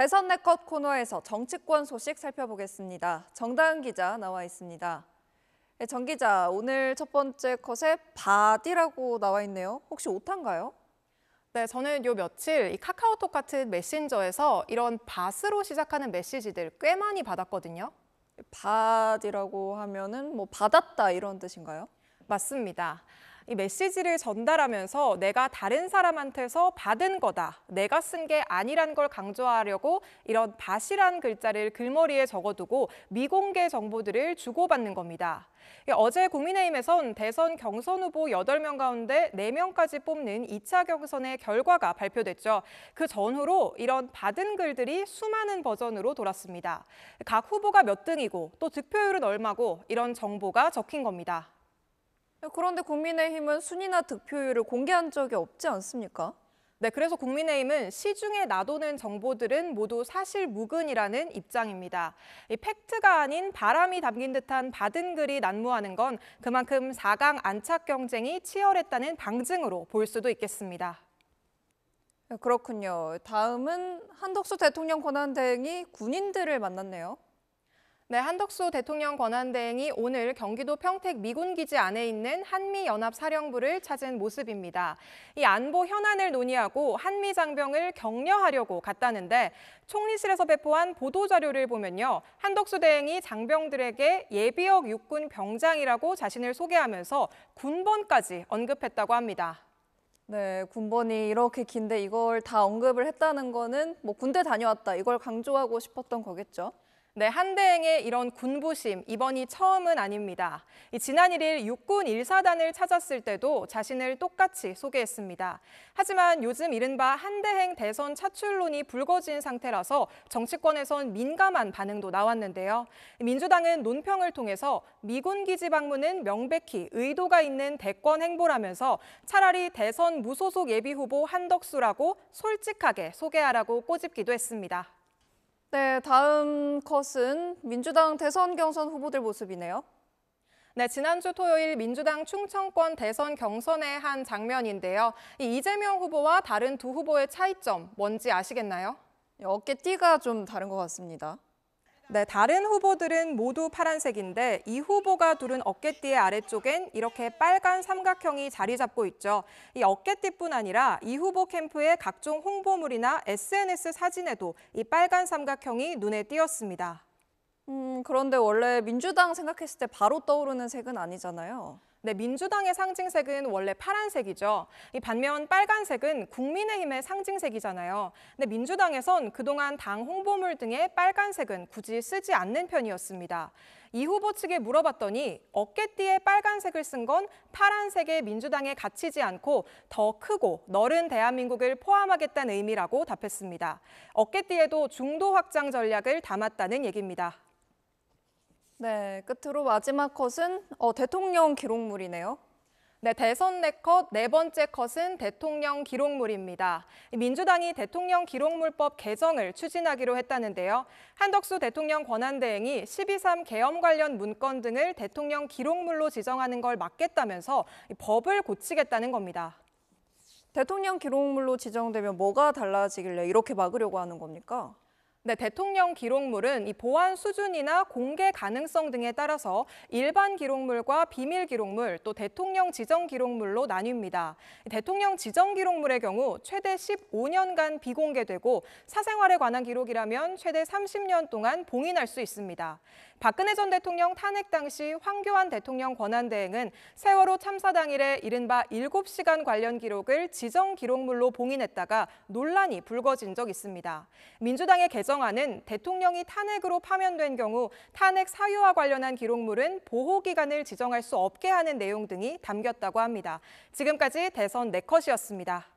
대선 네컷 코너에서 정치권 소식 살펴보겠습니다. 정다은 기자 나와 있습니다. 네, 정 기자, 오늘 첫 번째 컷에 밭이라고 나와 있네요. 혹시 오타인가요? 네, 저는 요 며칠 이 카카오톡 같은 메신저에서 이런 밭으로 시작하는 메시지들 꽤 많이 받았거든요. 밭이라고 하면은 뭐 받았다 이런 뜻인가요? 맞습니다. 이 메시지를 전달하면서 내가 다른 사람한테서 받은 거다, 내가 쓴 게 아니란 걸 강조하려고 이런 밭이란 글자를 글머리에 적어두고 미공개 정보들을 주고받는 겁니다. 어제 국민의힘에선 대선 경선 후보 8명 가운데 4명까지 뽑는 2차 경선의 결과가 발표됐죠. 그 전후로 이런 받은 글들이 수많은 버전으로 돌았습니다. 각 후보가 몇 등이고 또 득표율은 얼마고 이런 정보가 적힌 겁니다. 그런데 국민의힘은 순위나 득표율을 공개한 적이 없지 않습니까? 네, 그래서 국민의힘은 시중에 나도는 정보들은 모두 사실무근이라는 입장입니다. 이 팩트가 아닌 바람이 담긴 듯한 받은 글이 난무하는 건 그만큼 4강 안착 경쟁이 치열했다는 방증으로 볼 수도 있겠습니다. 그렇군요. 다음은 한덕수 대통령 권한대행이 군인들을 만났네요. 네, 한덕수 대통령 권한대행이 오늘 경기도 평택 미군기지 안에 있는 한미연합사령부를 찾은 모습입니다. 이 안보 현안을 논의하고 한미장병을 격려하려고 갔다는데 총리실에서 배포한 보도자료를 보면요. 한덕수 대행이 장병들에게 예비역 육군 병장이라고 자신을 소개하면서 군번까지 언급했다고 합니다. 네, 군번이 이렇게 긴데 이걸 다 언급을 했다는 거는 뭐 군대 다녀왔다 이걸 강조하고 싶었던 거겠죠? 네, 한대행의 이런 군부심, 이번이 처음은 아닙니다. 지난 1일 육군 1사단을 찾았을 때도 자신을 똑같이 소개했습니다. 하지만 요즘 이른바 한대행 대선 차출론이 불거진 상태라서 정치권에선 민감한 반응도 나왔는데요. 민주당은 논평을 통해서 미군 기지 방문은 명백히 의도가 있는 대권 행보라면서 차라리 대선 무소속 예비후보 한덕수라고 솔직하게 소개하라고 꼬집기도 했습니다. 네, 다음 컷은 민주당 대선 경선 후보들 모습이네요. 네, 지난주 토요일 민주당 충청권 대선 경선의 한 장면인데요. 이재명 후보와 다른 두 후보의 차이점 뭔지 아시겠나요? 어깨띠가 좀 다른 것 같습니다. 네, 다른 후보들은 모두 파란색인데 이 후보가 두른 어깨띠의 아래쪽엔 이렇게 빨간 삼각형이 자리 잡고 있죠. 이 어깨띠뿐 아니라 이 후보 캠프의 각종 홍보물이나 SNS 사진에도 이 빨간 삼각형이 눈에 띄었습니다. 그런데 원래 민주당 생각했을 때 바로 떠오르는 색은 아니잖아요. 네, 민주당의 상징색은 원래 파란색이죠. 이 반면 빨간색은 국민의힘의 상징색이잖아요. 근데 민주당에선 그동안 당 홍보물 등의 빨간색은 굳이 쓰지 않는 편이었습니다. 이 후보 측에 물어봤더니 어깨띠에 빨간색을 쓴 건 파란색의 민주당에 갇히지 않고 더 크고 넓은 대한민국을 포함하겠다는 의미라고 답했습니다. 어깨띠에도 중도 확장 전략을 담았다는 얘기입니다. 네, 끝으로 마지막 컷은 대통령 기록물이네요. 네, 대선 네컷 네 번째 컷은 대통령 기록물입니다. 민주당이 대통령 기록물법 개정을 추진하기로 했다는데요. 한덕수 대통령 권한대행이 12.3 계엄 관련 문건 등을 대통령 기록물로 지정하는 걸 막겠다면서 법을 고치겠다는 겁니다. 대통령 기록물로 지정되면 뭐가 달라지길래 이렇게 막으려고 하는 겁니까? 네, 대통령 기록물은 이 보안 수준이나 공개 가능성 등에 따라서 일반 기록물과 비밀 기록물, 또 대통령 지정 기록물로 나뉩니다. 대통령 지정 기록물의 경우 최대 15년간 비공개되고 사생활에 관한 기록이라면 최대 30년 동안 봉인할 수 있습니다. 박근혜 전 대통령 탄핵 당시 황교안 대통령 권한대행은 세월호 참사 당일에 이른바 7시간 관련 기록을 지정 기록물로 봉인했다가 논란이 불거진 적 있습니다. 민주당의 개정안은 대통령이 탄핵으로 파면된 경우 탄핵 사유와 관련한 기록물은 보호기간을 지정할 수 없게 하는 내용 등이 담겼다고 합니다. 지금까지 대선 네컷이었습니다.